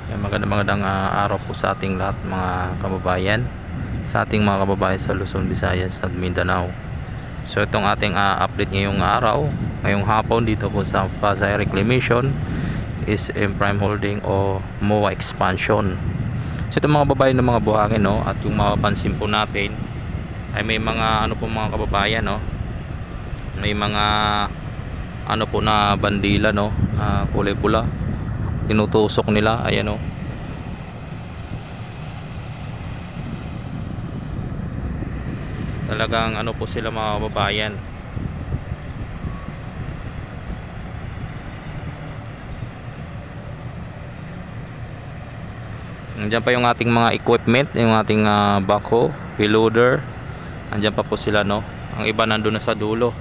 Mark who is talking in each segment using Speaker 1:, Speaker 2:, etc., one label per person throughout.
Speaker 1: Yan, magandang araw po sa ating lahat mga kababayan, sa ating mga kababayan sa Luzon, Visayas at Mindanao. So itong ating update ngayong araw, ngayong hapon dito po sa Pasay Reclamation is Prime Holding o MOA Expansion. So itong mga kababayan ng mga buhangin, no, at yung mapapansin po natin ay may mga ano po mga kababayan, no, may mga ano po na bandila, no, kulay pula, tinutusok nila. Ayan, oh. Talagang ano po sila mga kababayan. Nandiyan pa yung ating mga equipment, yung ating backhoe, wheel loader. Nandiyan pa po sila, no. Ang iba nandun na sa dulo.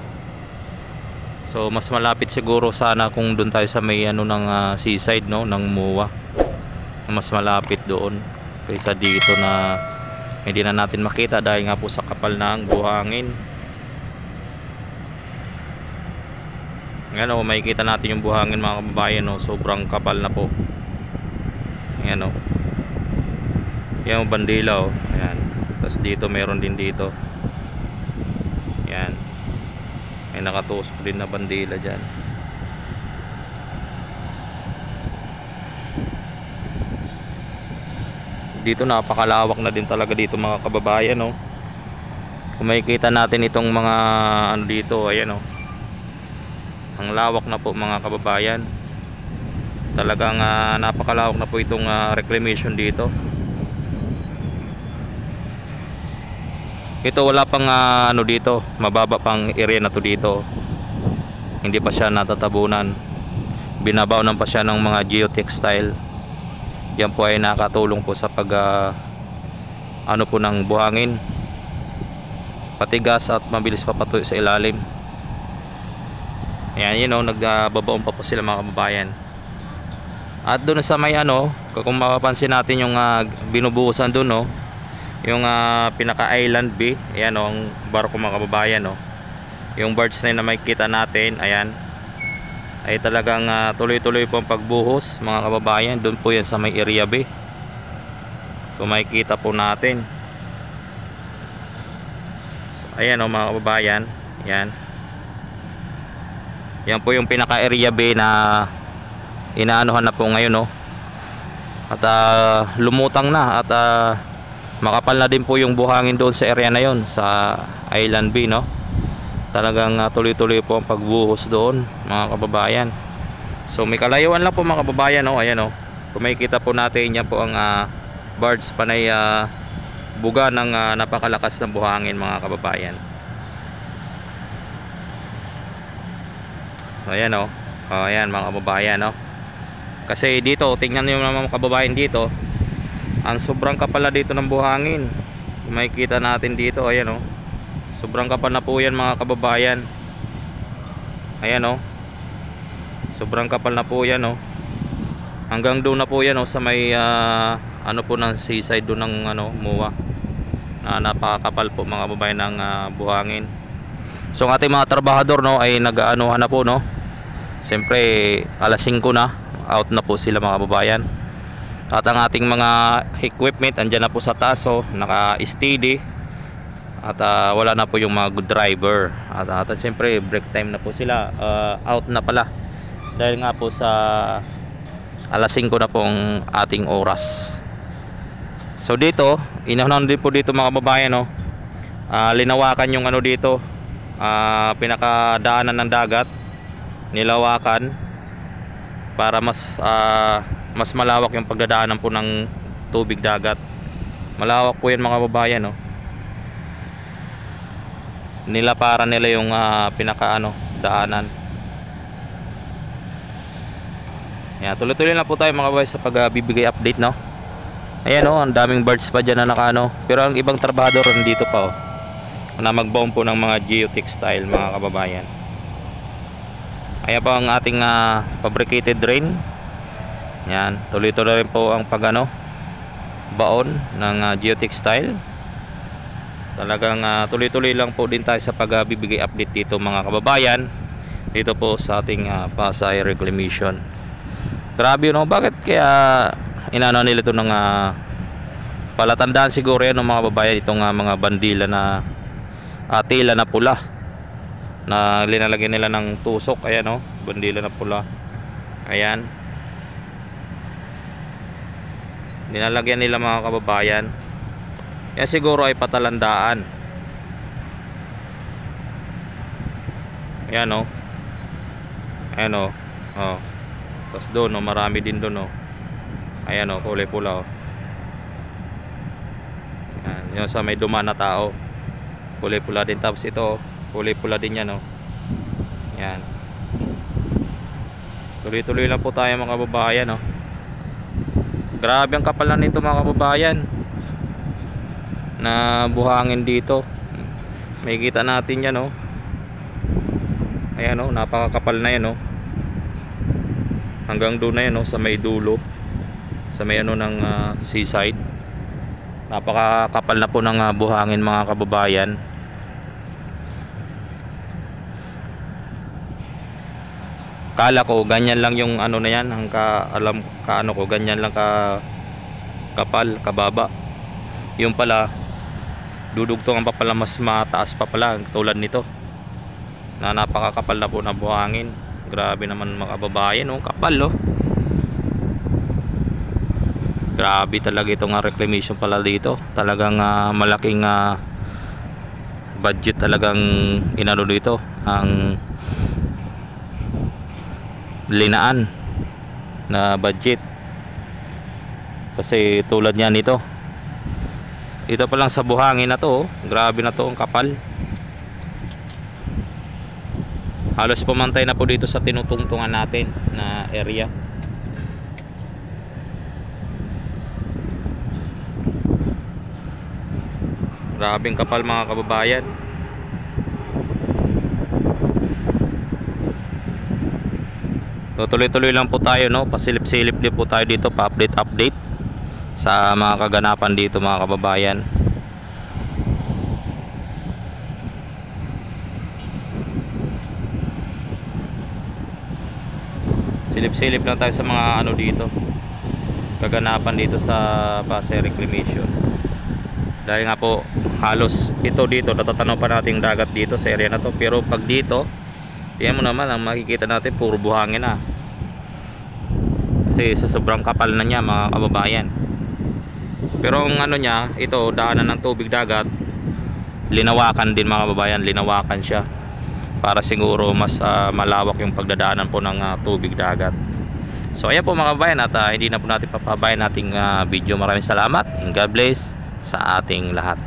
Speaker 1: So mas malapit siguro sana kung doon tayo sa may ano ng seaside, no, ng MOA. Mas malapit doon kaysa dito na hindi na natin makita dahil nga po sa kapal ng buhangin. Ngayon, makikita natin yung buhangin mga kababayan, no, sobrang kapal na po. Ayan, oh. Yan yung bandila, oh. Ayan. Tapos dito meron din dito. Ayan. May nakatusok din na bandila dyan. Dito napakalawak na din talaga dito mga kababayan, no. Kung makikita natin itong mga ano dito, ayan, oh. Ang lawak na po mga kababayan. Talagang napakalawak na po itong reclamation dito. Ito wala pang ano dito, mababa pang area na to dito. Hindi pa siya natatabunan. Binabaw pa siya ng mga geotextile. Yan po ay nakatulong po sa pag ano po ng buhangin. Patigas at mabilis papatuloy sa ilalim. Ayan, you know, nagbabaon pa po sila mga kababayan. At doon sa may ano, kung mapapansin natin yung binubuhusan doon, no, yung pinaka island B, ayan, oh, ang barko mga kababayan, no. Yung birds na yun na makikita natin, ayan, ay talagang tuloy-tuloy po ang pagbuhos mga kababayan. Doon po yan sa may area B, kung makikita po natin. So, ayan, oh, mga kababayan, ayan. Yan po yung pinaka area B na inaanuhan na po ngayon, no. At lumutang na at makapal na din po yung buhangin doon sa area na yon, sa Island B, no. Talagang tuloy-tuloy po ang pagbuhos doon mga kababayan. So may kalayuan lang po mga kababayan, no. Ayan, no. Kung makikita po natin, yan po ang birds panay buga ng napakalakas ng buhangin mga kababayan. Ayan, no. Ayan mga kababayan, no. Kasi dito, tingnan niyo mga kababayan dito, ang sobrang kapal na dito ng buhangin. Makikita natin dito, ayan, oh. Sobrang kapal na po yan mga kababayan. Ayan, oh. Sobrang kapal na po yan, oh. Hanggang doon na po yan, oh, sa may ano po ng seaside doon ng ano, MOA. Napakakapal po mga kababayan ng buhangin. So ang ating mga trabahador, no, ay nag-aanuhan na po, no. Siyempre alas 5 na, out na po sila mga kababayan. At ang ating mga equipment andyan na po sa taas, oh, naka-steady. At wala na po yung mga good driver. At siyempre break time na po sila, out na pala. Dahil nga po sa alas 5 na po ang ating oras. So dito, inahunan din po dito mga kababayan, oh. Linawakan yung ano dito, pinakadaanan ng dagat. Nilawakan para mas malawak yung pagdadaanan po ng tubig dagat. Malawak po yan mga kababayan, no. Nilaparan nila yung pinaka ano, daanan. Yan, tuloy-tuloy na po tayo mga kababayan sa pagbibigay update, no. Ayan, oh, ang daming birds pa dyan na nakaano. Pero ang ibang trabahador nandito pa, oh, na magbaon po ng mga geotextile mga kababayan. Ayan po ang ating fabricated drain. Yan, tuloy-tuloy rin po ang pagano, baon ng geotextile. Talagang tuloy-tuloy lang po din tayo sa pagbibigay update dito mga kababayan, dito po sa ating Pasay Reclamation. Grabe, no, bakit kaya inano nila ito ng palatandaan siguro yan ng mga babayan, itong mga bandila na tila na pula na linalagyan nila ng tusok. Ayan o, bandila na pula. Ayan, linalagyan nila mga kababayan. Yan siguro ay patalandaan. Ayan o, ayan o. Oh. Tapos doon o, marami din doon o. Ayan o, kulay pula o. Ayan, yun sa may dumaan na tao, kulay pula din. Tapos ito, kulay pula din yan o. Ayan, tuloy-tuloy lang po tayo mga kababayan o. Grabe ang kapal na nito mga kababayan na buhangin dito. May kita natin yan o. Ayan o, napakakapal na yan o. Hanggang doon na yan o, sa may dulo, sa may ano ng seaside. Napakakapal na po ng buhangin mga kababayan. Kala ko ganyan lang yung ano na yan, ang alam ka ano ko, ganyan lang ka kapal, kababa. Yung pala dudugtungan pa pala, mas mataas pa pala tulad nito na napakakapal na po ng buhangin. Grabe naman mga kababayan oh, kapal oh. Grabe talaga itong reclamation pala dito. Talagang malaking budget talagang inano dito, ang linaan na budget. Kasi tulad niyan ito pa lang sa buhangin na to oh. Grabe na to, ang kapal. Halos pumantay na po dito sa tinutungtungan natin na area. Grabing kapal mga kababayan. So, tuloy-tuloy lang po tayo no, pasilip-silip din po tayo dito, pa-update sa mga kaganapan dito mga kababayan. Silip-silip lang tayo sa mga ano dito, kaganapan dito sa Pasay Reclamation. Dahil nga po halos ito dito natatanaw pa nating dagat dito sa area na to, pero pag dito tingnan mo naman, ang makikita natin puro buhangin na. Kasi sa sobrang kapal na niya mga kababayan. Pero ang ano niya, ito daanan ng tubig dagat, linawakan din mga kababayan, linawakan siya para siguro mas malawak yung pagdadaanan po ng tubig dagat. So ayan po mga kababayan, at hindi na po natin papabayan nating video. Maraming salamat and God bless sa ating lahat.